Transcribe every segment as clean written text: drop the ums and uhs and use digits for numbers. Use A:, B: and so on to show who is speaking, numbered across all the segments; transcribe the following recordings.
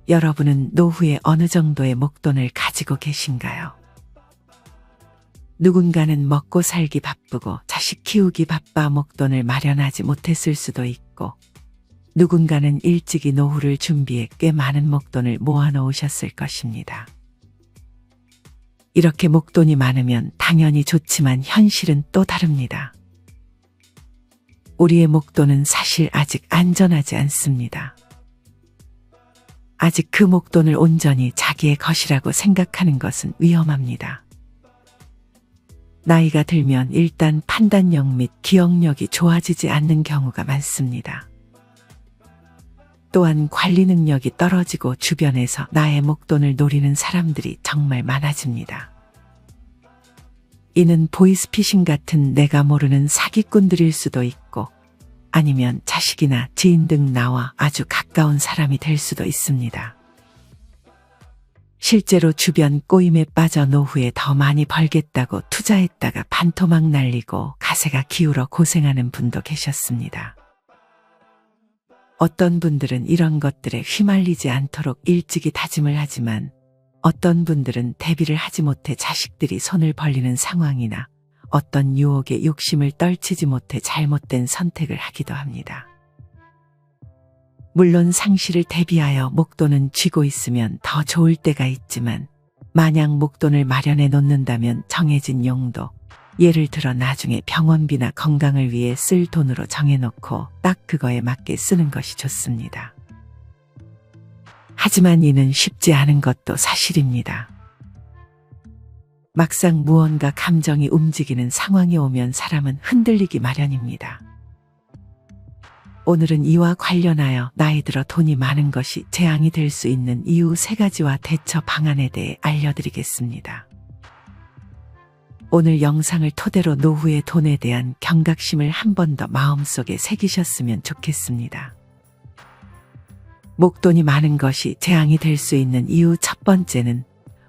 A: 여러분은 노후에 어느 정도의 목돈을 가지고 계신가요? 누군가는 먹고 살기 바쁘고 자식 키우기 바빠 목돈을 마련하지 못했을 수도 있고, 누군가는 일찍이 노후를 준비해 꽤 많은 목돈을 모아놓으셨을 것입니다. 이렇게 목돈이 많으면 당연히 좋지만 현실은 또 다릅니다. 우리의 목돈은 사실 아직 안전하지 않습니다. 아직 그 목돈을 온전히 자기의 것이라고 생각하는 것은 위험합니다. 나이가 들면 일단 판단력 및 기억력이 좋아지지 않는 경우가 많습니다. 또한 관리 능력이 떨어지고 주변에서 나의 목돈을 노리는 사람들이 정말 많아집니다. 이는 보이스피싱 같은 내가 모르는 사기꾼들일 수도 있고, 아니면 자식이나 지인 등 나와 아주 가까운 사람이 될 수도 있습니다. 실제로 주변 꼬임에 빠져 노후에 더 많이 벌겠다고 투자했다가 반토막 날리고 가세가 기울어 고생하는 분도 계셨습니다. 어떤 분들은 이런 것들에 휘말리지 않도록 일찍이 다짐을 하지만, 어떤 분들은 대비를 하지 못해 자식들이 손을 벌리는 상황이나 어떤 유혹에 욕심을 떨치지 못해 잘못된 선택을 하기도 합니다. 물론 상실을 대비하여 목돈은 쥐고 있으면 더 좋을 때가 있지만, 만약 목돈을 마련해 놓는다면 정해진 용도, 예를 들어 나중에 병원비나 건강을 위해 쓸 돈으로 정해놓고 딱 그거에 맞게 쓰는 것이 좋습니다. 하지만 이는 쉽지 않은 것도 사실입니다. 막상 무언가 감정이 움직이는 상황이 오면 사람은 흔들리기 마련입니다. 오늘은 이와 관련하여 나이 들어 돈이 많은 것이 재앙이 될 수 있는 이유 3가지와 대처 방안에 대해 알려드리겠습니다. 오늘 영상을 토대로 노후의 돈에 대한 경각심을 한 번 더 마음속에 새기셨으면 좋겠습니다. 목돈이 많은 것이 재앙이 될 수 있는 이유 1번째는,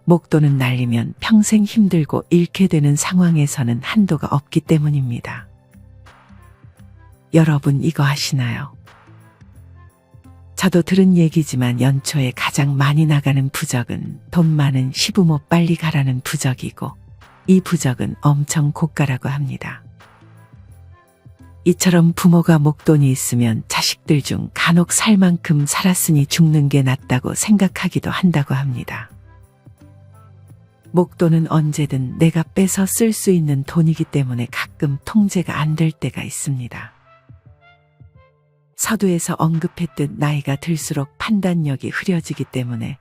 A: 목돈은 날리면 평생 힘들고 잃게 되는 상황에서는 한도가 없기 때문입니다. 여러분 이거 아시나요? 저도 들은 얘기지만 연초에 가장 많이 나가는 부적은 돈 많은 시부모 빨리 가라는 부적이고, 이 부적은 엄청 고가라고 합니다. 이처럼 부모가 목돈이 있으면 자식들 중 간혹 살 만큼 살았으니 죽는 게 낫다고 생각하기도 한다고 합니다. 목돈은 언제든 내가 빼서 쓸 수 있는 돈이기 때문에 가끔 통제가 안 될 때가 있습니다. 서두에서 언급했듯 나이가 들수록 판단력이 흐려지기 때문에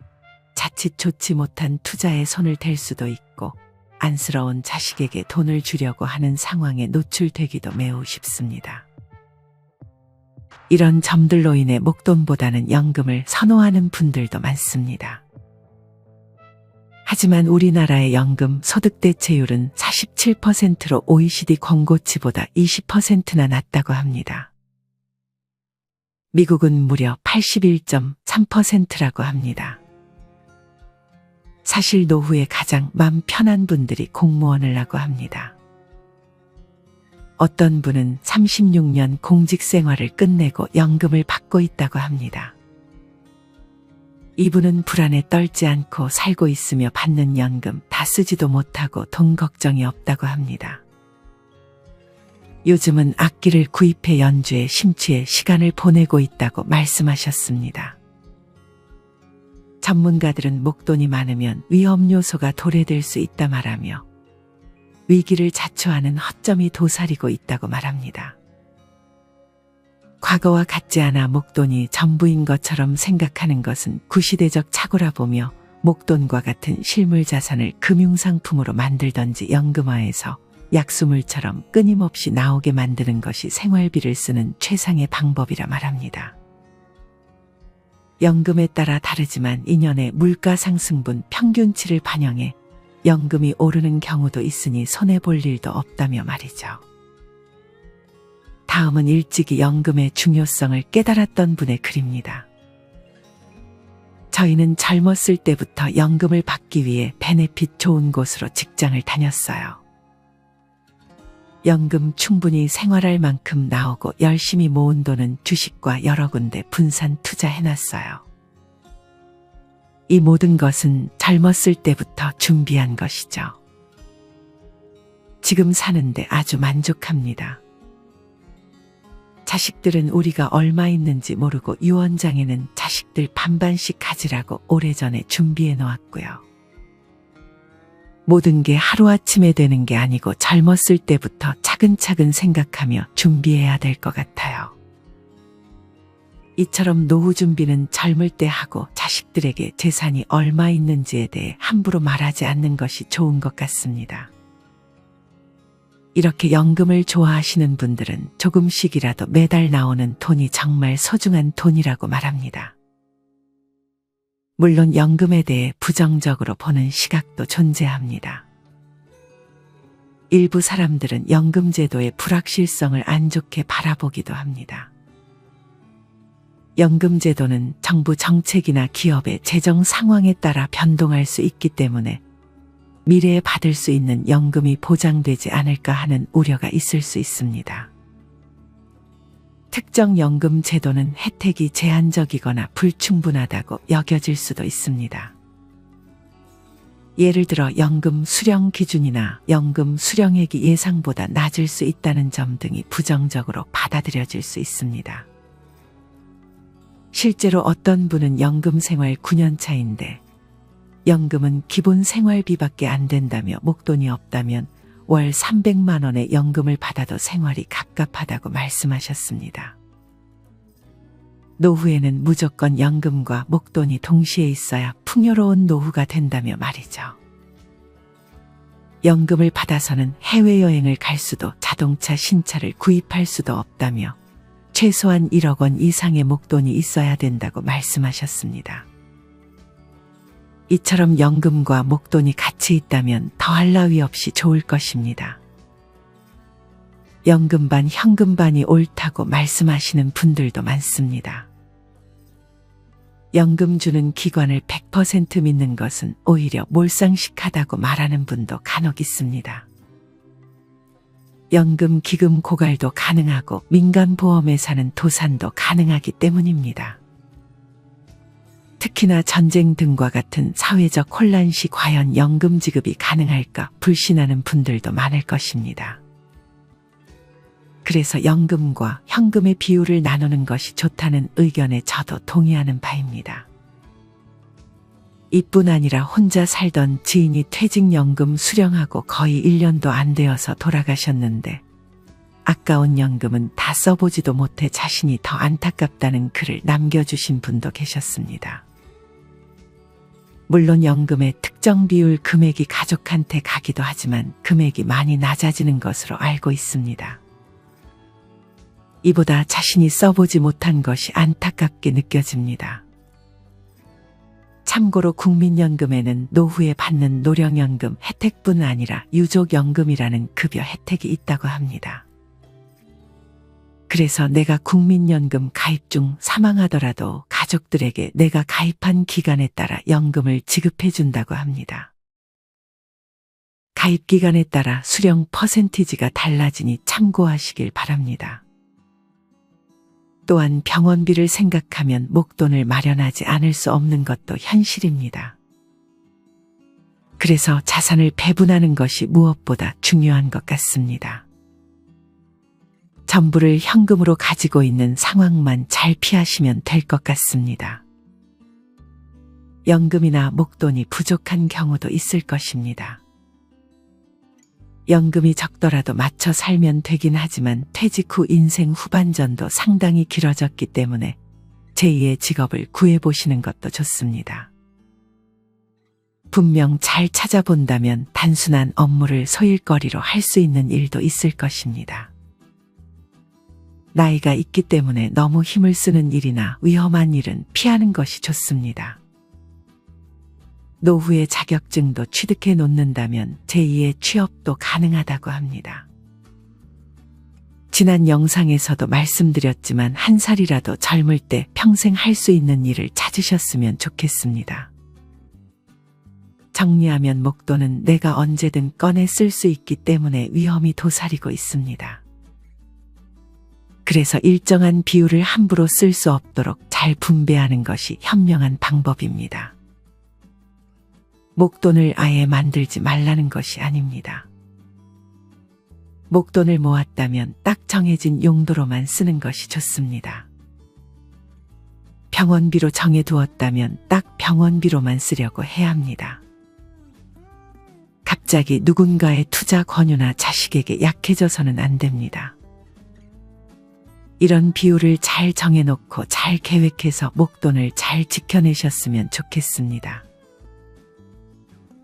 A: 자칫 좋지 못한 투자에 손을 댈 수도 있고, 안쓰러운 자식에게 돈을 주려고 하는 상황에 노출되기도 매우 쉽습니다. 이런 점들로 인해 목돈보다는 연금을 선호하는 분들도 많습니다. 하지만 우리나라의 연금 소득 대체율은 47%로 OECD 권고치보다 20%나 낮다고 합니다. 미국은 무려 81.3%라고 합니다. 사실 노후에 가장 맘 편한 분들이 공무원을 하고 합니다. 어떤 분은 36년 공직 생활을 끝내고 연금을 받고 있다고 합니다. 이분은 불안에 떨지 않고 살고 있으며 받는 연금 다 쓰지도 못하고 돈 걱정이 없다고 합니다. 요즘은 악기를 구입해 연주에 심취해 시간을 보내고 있다고 말씀하셨습니다. 전문가들은 목돈이 많으면 위험 요소가 도래될 수 있다 말하며, 위기를 자초하는 허점이 도사리고 있다고 말합니다. 과거와 같지 않아 목돈이 전부인 것처럼 생각하는 것은 구시대적 착오라 보며, 목돈과 같은 실물 자산을 금융상품으로 만들던지 연금화해서 약수물처럼 끊임없이 나오게 만드는 것이 생활비를 쓰는 최상의 방법이라 말합니다. 연금에 따라 다르지만 2년의 물가 상승분 평균치를 반영해 연금이 오르는 경우도 있으니 손해볼 일도 없다며 말이죠. 다음은 일찍이 연금의 중요성을 깨달았던 분의 글입니다. 저희는 젊었을 때부터 연금을 받기 위해 베네핏 좋은 곳으로 직장을 다녔어요. 연금 충분히 생활할 만큼 나오고 열심히 모은 돈은 주식과 여러 군데 분산 투자해놨어요. 이 모든 것은 젊었을 때부터 준비한 것이죠. 지금 사는데 아주 만족합니다. 자식들은 우리가 얼마 있는지 모르고 유언장에는 자식들 반반씩 가지라고 오래전에 준비해 놓았고요. 모든 게 하루아침에 되는 게 아니고 젊었을 때부터 차근차근 생각하며 준비해야 될 것 같아요. 이처럼 노후 준비는 젊을 때 하고 자식들에게 재산이 얼마 있는지에 대해 함부로 말하지 않는 것이 좋은 것 같습니다. 이렇게 연금을 좋아하시는 분들은 조금씩이라도 매달 나오는 돈이 정말 소중한 돈이라고 말합니다. 물론 연금에 대해 부정적으로 보는 시각도 존재합니다. 일부 사람들은 연금 제도의 불확실성을 안 좋게 바라보기도 합니다. 연금 제도는 정부 정책이나 기업의 재정 상황에 따라 변동할 수 있기 때문에 미래에 받을 수 있는 연금이 보장되지 않을까 하는 우려가 있을 수 있습니다. 특정 연금 제도는 혜택이 제한적이거나 불충분하다고 여겨질 수도 있습니다. 예를 들어 연금 수령 기준이나 연금 수령액이 예상보다 낮을 수 있다는 점 등이 부정적으로 받아들여질 수 있습니다. 실제로 어떤 분은 연금 생활 9년 차인데 연금은 기본 생활비밖에 안 된다며 목돈이 없다면 월 300만 원의 연금을 받아도 생활이 갑갑하다고 말씀하셨습니다. 노후에는 무조건 연금과 목돈이 동시에 있어야 풍요로운 노후가 된다며 말이죠. 연금을 받아서는 해외여행을 갈 수도 자동차 신차를 구입할 수도 없다며 최소한 1억 원 이상의 목돈이 있어야 된다고 말씀하셨습니다. 이처럼 연금과 목돈이 같이 있다면 더할 나위 없이 좋을 것입니다. 연금 반 현금 반이 옳다고 말씀하시는 분들도 많습니다. 연금 주는 기관을 100% 믿는 것은 오히려 몰상식하다고 말하는 분도 간혹 있습니다. 연금 기금 고갈도 가능하고 민간보험회사는 도산도 가능하기 때문입니다. 특히나 전쟁 등과 같은 사회적 혼란 시 과연 연금 지급이 가능할까 불신하는 분들도 많을 것입니다. 그래서 연금과 현금의 비율을 나누는 것이 좋다는 의견에 저도 동의하는 바입니다. 이뿐 아니라 혼자 살던 지인이 퇴직연금 수령하고 거의 1년도 안 되어서 돌아가셨는데 아까운 연금은 다 써보지도 못해 자신이 더 안타깝다는 글을 남겨주신 분도 계셨습니다. 물론 연금의 특정 비율 금액이 가족한테 가기도 하지만 금액이 많이 낮아지는 것으로 알고 있습니다. 이보다 자신이 써보지 못한 것이 안타깝게 느껴집니다. 참고로 국민연금에는 노후에 받는 노령연금 혜택뿐 아니라 유족연금이라는 급여 혜택이 있다고 합니다. 그래서 내가 국민연금 가입 중 사망하더라도 가족들에게 내가 가입한 기간에 따라 연금을 지급해 준다고 합니다. 가입 기간에 따라 수령 퍼센티지가 달라지니 참고하시길 바랍니다. 또한 병원비를 생각하면 목돈을 마련하지 않을 수 없는 것도 현실입니다. 그래서 자산을 배분하는 것이 무엇보다 중요한 것 같습니다. 전부를 현금으로 가지고 있는 상황만 잘 피하시면 될 것 같습니다. 연금이나 목돈이 부족한 경우도 있을 것입니다. 연금이 적더라도 맞춰 살면 되긴 하지만 퇴직 후 인생 후반전도 상당히 길어졌기 때문에 제2의 직업을 구해보시는 것도 좋습니다. 분명 잘 찾아본다면 단순한 업무를 소일거리로 할 수 있는 일도 있을 것입니다. 나이가 있기 때문에 너무 힘을 쓰는 일이나 위험한 일은 피하는 것이 좋습니다. 노후의 자격증도 취득해 놓는다면 제2의 취업도 가능하다고 합니다. 지난 영상에서도 말씀드렸지만 한 살이라도 젊을 때 평생 할 수 있는 일을 찾으셨으면 좋겠습니다. 정리하면 목돈은 내가 언제든 꺼내 쓸 수 있기 때문에 위험이 도사리고 있습니다. 그래서 일정한 비율을 함부로 쓸 수 없도록 잘 분배하는 것이 현명한 방법입니다. 목돈을 아예 만들지 말라는 것이 아닙니다. 목돈을 모았다면 딱 정해진 용도로만 쓰는 것이 좋습니다. 병원비로 정해두었다면 딱 병원비로만 쓰려고 해야 합니다. 갑자기 누군가의 투자 권유나 자식에게 약해져서는 안 됩니다. 이런 비율을 잘 정해놓고 잘 계획해서 목돈을 잘 지켜내셨으면 좋겠습니다.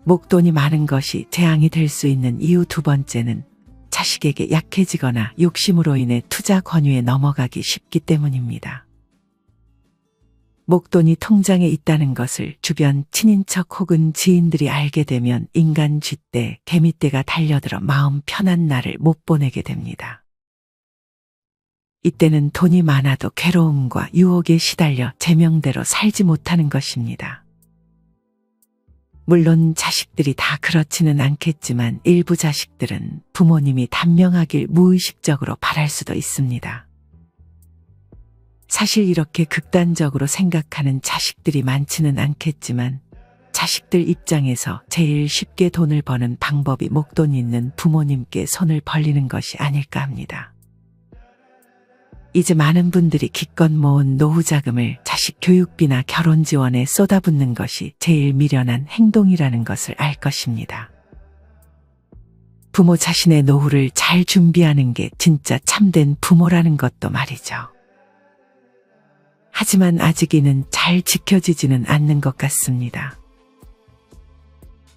A: 목돈이 많은 것이 재앙이 될 수 있는 이유 두 번째는 자식에게 약해지거나 욕심으로 인해 투자 권유에 넘어가기 쉽기 때문입니다. 목돈이 통장에 있다는 것을 주변 친인척 혹은 지인들이 알게 되면 인간 쥐떼, 개미떼가 달려들어 마음 편한 날을 못 보내게 됩니다. 이때는 돈이 많아도 괴로움과 유혹에 시달려 제명대로 살지 못하는 것입니다. 물론 자식들이 다 그렇지는 않겠지만 일부 자식들은 부모님이 단명하길 무의식적으로 바랄 수도 있습니다. 사실 이렇게 극단적으로 생각하는 자식들이 많지는 않겠지만 자식들 입장에서 제일 쉽게 돈을 버는 방법이 목돈 있는 부모님께 손을 벌리는 것이 아닐까 합니다. 이제 많은 분들이 기껏 모은 노후 자금을 자식 교육비나 결혼 지원에 쏟아붓는 것이 제일 미련한 행동이라는 것을 알 것입니다. 부모 자신의 노후를 잘 준비하는 게 진짜 참된 부모라는 것도 말이죠. 하지만 아직 이는 잘 지켜지지는 않는 것 같습니다.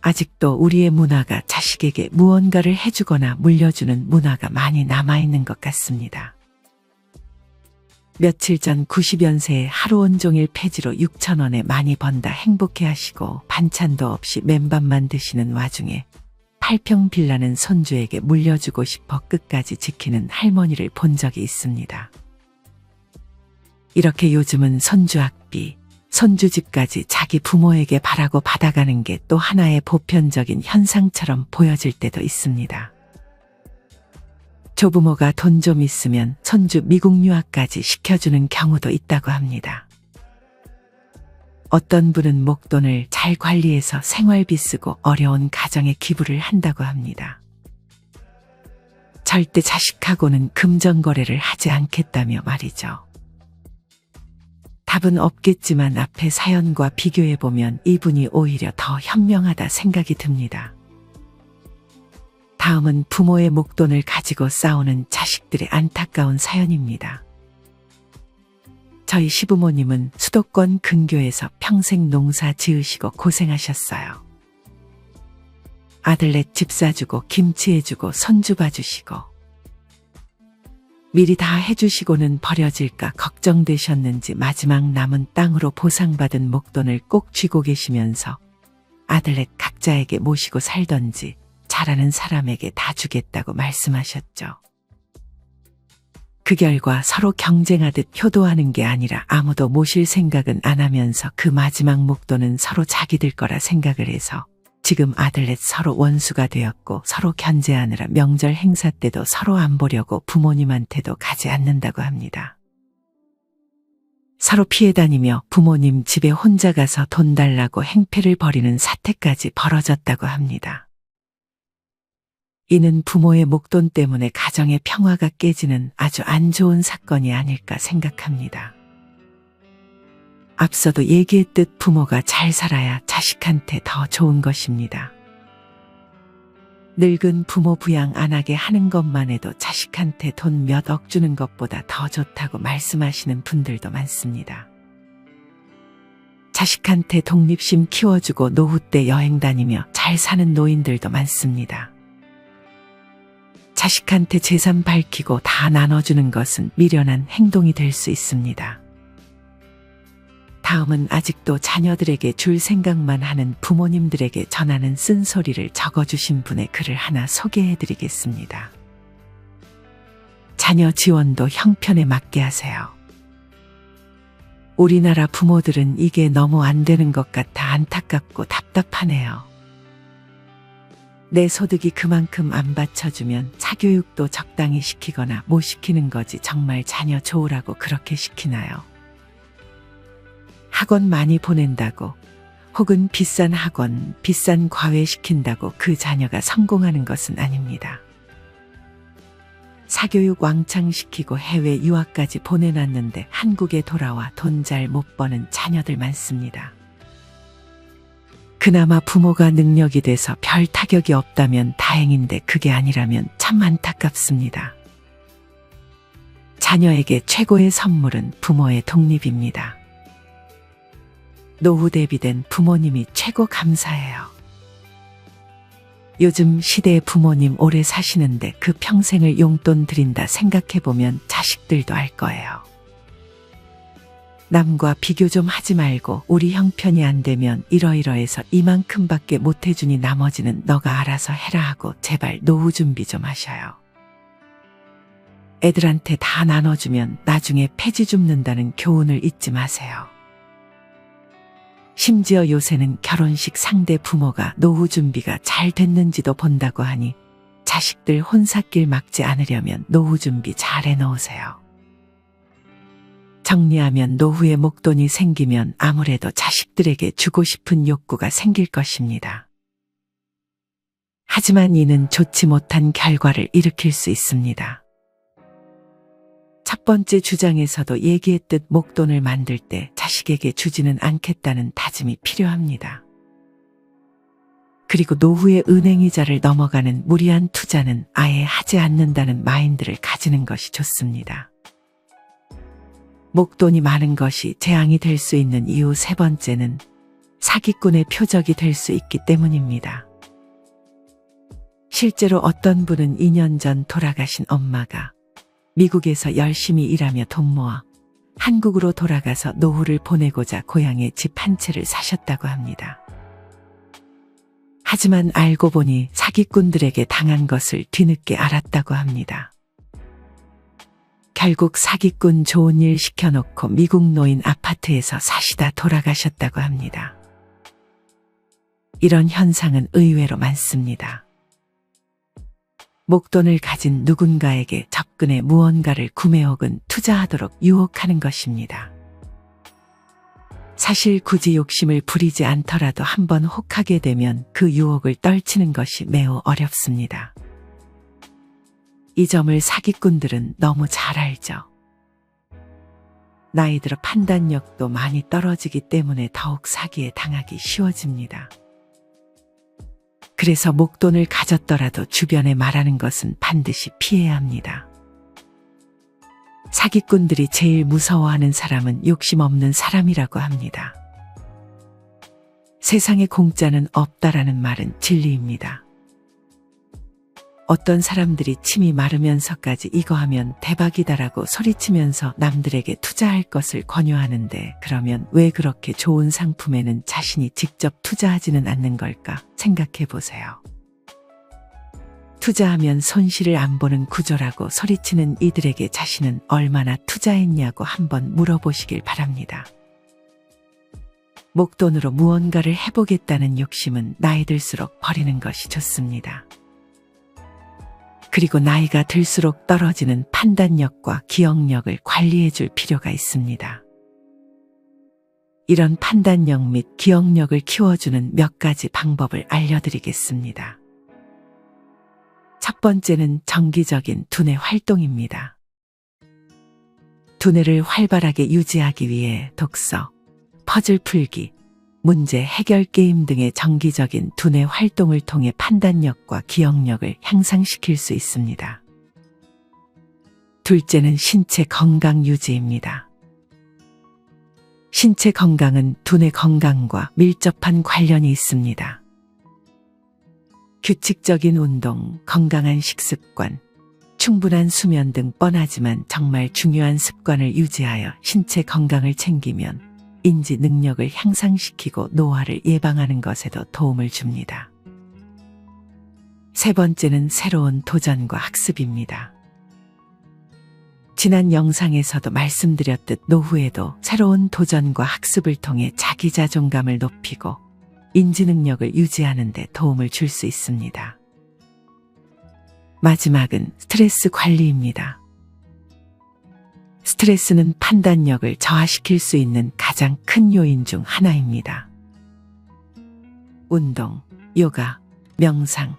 A: 아직도 우리의 문화가 자식에게 무언가를 해주거나 물려주는 문화가 많이 남아있는 것 같습니다. 며칠 전 90연세에 하루 온종일 폐지로 6,000원에 많이 번다 행복해 하시고 반찬도 없이 맨밥만 드시는 와중에 8평 빌라는 손주에게 물려주고 싶어 끝까지 지키는 할머니를 본 적이 있습니다. 이렇게 요즘은 손주 학비, 손주 집까지 자기 부모에게 바라고 받아가는 게 또 하나의 보편적인 현상처럼 보여질 때도 있습니다. 조부모가 돈 좀 있으면 손주 미국 유학까지 시켜주는 경우도 있다고 합니다. 어떤 분은 목돈을 잘 관리해서 생활비 쓰고 어려운 가정에 기부를 한다고 합니다. 절대 자식하고는 금전거래를 하지 않겠다며 말이죠. 답은 없겠지만 앞에 사연과 비교해보면 이분이 오히려 더 현명하다 생각이 듭니다. 다음은 부모의 목돈을 가지고 싸우는 자식들의 안타까운 사연입니다. 저희 시부모님은 수도권 근교에서 평생 농사 지으시고 고생하셨어요. 아들넷 집 사주고 김치 해주고 손주 봐주시고 미리 다 해주시고는 버려질까 걱정되셨는지 마지막 남은 땅으로 보상받은 목돈을 꼭 쥐고 계시면서 아들넷 각자에게 모시고 살던지 잘하는 사람에게 다 주겠다고 말씀하셨죠. 그 결과 서로 경쟁하듯 효도하는 게 아니라 아무도 모실 생각은 안 하면서 그 마지막 목돈은 서로 자기들 거라 생각을 해서 지금 아들넷 서로 원수가 되었고 서로 견제하느라 명절 행사 때도 서로 안 보려고 부모님한테도 가지 않는다고 합니다. 서로 피해 다니며 부모님 집에 혼자 가서 돈 달라고 행패를 벌이는 사태까지 벌어졌다고 합니다. 이는 부모의 목돈 때문에 가정의 평화가 깨지는 아주 안 좋은 사건이 아닐까 생각합니다. 앞서도 얘기했듯 부모가 잘 살아야 자식한테 더 좋은 것입니다. 늙은 부모 부양 안 하게 하는 것만 해도 자식한테 돈 몇 억 주는 것보다 더 좋다고 말씀하시는 분들도 많습니다. 자식한테 독립심 키워주고 노후 때 여행 다니며 잘 사는 노인들도 많습니다. 자식한테 재산 밝히고 다 나눠주는 것은 미련한 행동이 될 수 있습니다. 다음은 아직도 자녀들에게 줄 생각만 하는 부모님들에게 전하는 쓴소리를 적어주신 분의 글을 하나 소개해드리겠습니다. 자녀 지원도 형편에 맞게 하세요. 우리나라 부모들은 이게 너무 안 되는 것 같아 안타깝고 답답하네요. 내 소득이 그만큼 안 받쳐주면 사교육도 적당히 시키거나 못 시키는 거지 정말 자녀 좋으라고 그렇게 시키나요? 학원 많이 보낸다고 혹은 비싼 학원, 비싼 과외 시킨다고 그 자녀가 성공하는 것은 아닙니다. 사교육 왕창 시키고 해외 유학까지 보내놨는데 한국에 돌아와 돈 잘 못 버는 자녀들 많습니다. 그나마 부모가 능력이 돼서 별 타격이 없다면 다행인데 그게 아니라면 참 안타깝습니다. 자녀에게 최고의 선물은 부모의 독립입니다. 노후 대비된 부모님이 최고 감사해요. 요즘 시대의 부모님 오래 사시는데 그 평생을 용돈 드린다 생각해보면 자식들도 알 거예요. 남과 비교 좀 하지 말고 우리 형편이 안 되면 이러이러해서 이만큼밖에 못 해주니 나머지는 너가 알아서 해라 하고 제발 노후 준비 좀 하셔요. 애들한테 다 나눠주면 나중에 폐지 줍는다는 교훈을 잊지 마세요. 심지어 요새는 결혼식 상대 부모가 노후 준비가 잘 됐는지도 본다고 하니 자식들 혼사길 막지 않으려면 노후 준비 잘 해놓으세요. 정리하면 노후에 목돈이 생기면 아무래도 자식들에게 주고 싶은 욕구가 생길 것입니다. 하지만 이는 좋지 못한 결과를 일으킬 수 있습니다. 첫 번째 주장에서도 얘기했듯 목돈을 만들 때 자식에게 주지는 않겠다는 다짐이 필요합니다. 그리고 노후에 은행이자를 넘어가는 무리한 투자는 아예 하지 않는다는 마인드를 가지는 것이 좋습니다. 목돈이 많은 것이 재앙이 될 수 있는 이유 세 번째는 사기꾼의 표적이 될 수 있기 때문입니다. 실제로 어떤 분은 2년 전 돌아가신 엄마가 미국에서 열심히 일하며 돈 모아 한국으로 돌아가서 노후를 보내고자 고향에 집 한 채를 사셨다고 합니다. 하지만 알고 보니 사기꾼들에게 당한 것을 뒤늦게 알았다고 합니다. 결국 사기꾼 좋은 일 시켜놓고 미국 노인 아파트에서 사시다 돌아가셨다고 합니다. 이런 현상은 의외로 많습니다. 목돈을 가진 누군가에게 접근해 무언가를 구매 혹은 투자하도록 유혹하는 것입니다. 사실 굳이 욕심을 부리지 않더라도 한번 혹하게 되면 그 유혹을 떨치는 것이 매우 어렵습니다. 이 점을 사기꾼들은 너무 잘 알죠. 나이 들어 판단력도 많이 떨어지기 때문에 더욱 사기에 당하기 쉬워집니다. 그래서 목돈을 가졌더라도 주변에 말하는 것은 반드시 피해야 합니다. 사기꾼들이 제일 무서워하는 사람은 욕심 없는 사람이라고 합니다. 세상에 공짜는 없다라는 말은 진리입니다. 어떤 사람들이 침이 마르면서까지 이거 하면 대박이다라고 소리치면서 남들에게 투자할 것을 권유하는데 그러면 왜 그렇게 좋은 상품에는 자신이 직접 투자하지는 않는 걸까 생각해 보세요. 투자하면 손실을 안 보는 구조라고 소리치는 이들에게 자신은 얼마나 투자했냐고 한번 물어보시길 바랍니다. 목돈으로 무언가를 해보겠다는 욕심은 나이 들수록 버리는 것이 좋습니다. 그리고 나이가 들수록 떨어지는 판단력과 기억력을 관리해 줄 필요가 있습니다. 이런 판단력 및 기억력을 키워주는 몇 가지 방법을 알려드리겠습니다. 첫 번째는 정기적인 두뇌 활동입니다. 두뇌를 활발하게 유지하기 위해 독서, 퍼즐 풀기, 문제 해결 게임 등의 정기적인 두뇌 활동을 통해 판단력과 기억력을 향상시킬 수 있습니다. 둘째는 신체 건강 유지입니다. 신체 건강은 두뇌 건강과 밀접한 관련이 있습니다. 규칙적인 운동, 건강한 식습관, 충분한 수면 등 뻔하지만 정말 중요한 습관을 유지하여 신체 건강을 챙기면 인지 능력을 향상시키고 노화를 예방하는 것에도 도움을 줍니다. 세 번째는 새로운 도전과 학습입니다. 지난 영상에서도 말씀드렸듯 노후에도 새로운 도전과 학습을 통해 자기 자존감을 높이고 인지 능력을 유지하는 데 도움을 줄 수 있습니다. 마지막은 스트레스 관리입니다. 스트레스는 판단력을 저하시킬 수 있는 가장 큰 요인 중 하나입니다. 운동, 요가, 명상,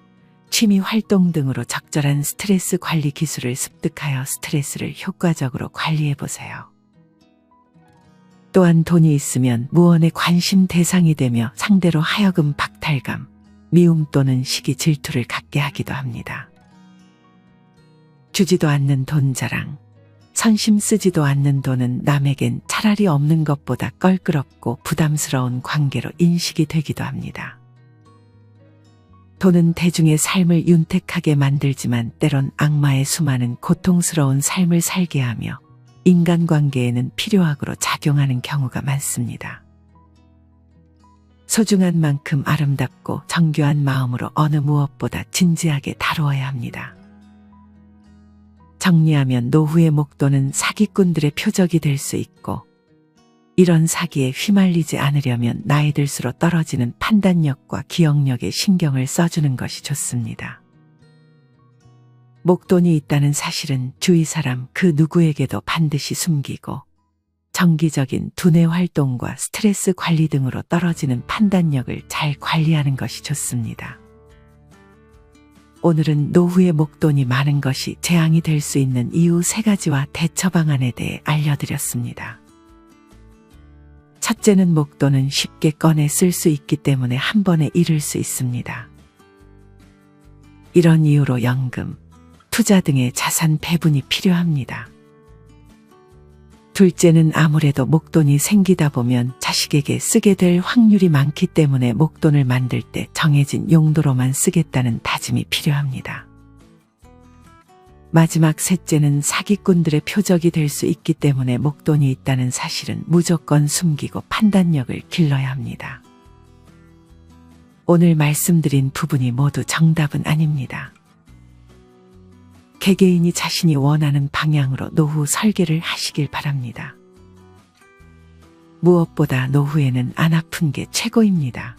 A: 취미 활동 등으로 적절한 스트레스 관리 기술을 습득하여 스트레스를 효과적으로 관리해 보세요. 또한 돈이 있으면 무언의 관심 대상이 되며 상대로 하여금 박탈감, 미움 또는 시기 질투를 갖게 하기도 합니다. 주지도 않는 돈 자랑, 선심 쓰지도 않는 돈은 남에겐 차라리 없는 것보다 껄끄럽고 부담스러운 관계로 인식이 되기도 합니다. 돈은 대중의 삶을 윤택하게 만들지만 때론 악마의 수많은 고통스러운 삶을 살게 하며 인간관계에는 필요악으로 작용하는 경우가 많습니다. 소중한 만큼 아름답고 정교한 마음으로 어느 무엇보다 진지하게 다루어야 합니다. 정리하면 노후의 목돈은 사기꾼들의 표적이 될 수 있고, 이런 사기에 휘말리지 않으려면 나이 들수록 떨어지는 판단력과 기억력에 신경을 써주는 것이 좋습니다. 목돈이 있다는 사실은 주위 사람 그 누구에게도 반드시 숨기고 정기적인 두뇌 활동과 스트레스 관리 등으로 떨어지는 판단력을 잘 관리하는 것이 좋습니다. 오늘은 노후의 목돈이 많은 것이 재앙이 될 수 있는 이유 3가지와 대처 방안에 대해 알려드렸습니다. 첫째는 목돈은 쉽게 꺼내 쓸 수 있기 때문에 한 번에 잃을 수 있습니다. 이런 이유로 연금, 투자 등의 자산 배분이 필요합니다. 둘째는 아무래도 목돈이 생기다 보면 자식에게 쓰게 될 확률이 많기 때문에 목돈을 만들 때 정해진 용도로만 쓰겠다는 다짐이 필요합니다. 마지막 셋째는 사기꾼들의 표적이 될 수 있기 때문에 목돈이 있다는 사실은 무조건 숨기고 판단력을 길러야 합니다. 오늘 말씀드린 부분이 모두 정답은 아닙니다. 개개인이 자신이 원하는 방향으로 노후 설계를 하시길 바랍니다. 무엇보다 노후에는 안 아픈 게 최고입니다.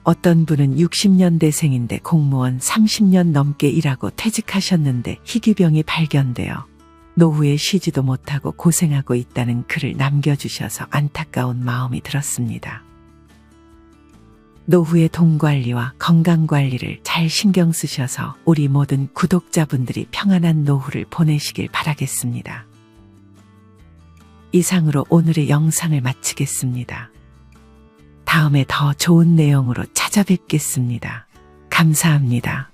A: 어떤 분은 60년대생인데 공무원 30년 넘게 일하고 퇴직하셨는데 희귀병이 발견되어 노후에 쉬지도 못하고 고생하고 있다는 글을 남겨주셔서 안타까운 마음이 들었습니다. 노후의 돈 관리와 건강 관리를 잘 신경 쓰셔서 우리 모든 구독자분들이 평안한 노후를 보내시길 바라겠습니다. 이상으로 오늘의 영상을 마치겠습니다. 다음에 더 좋은 내용으로 찾아뵙겠습니다. 감사합니다.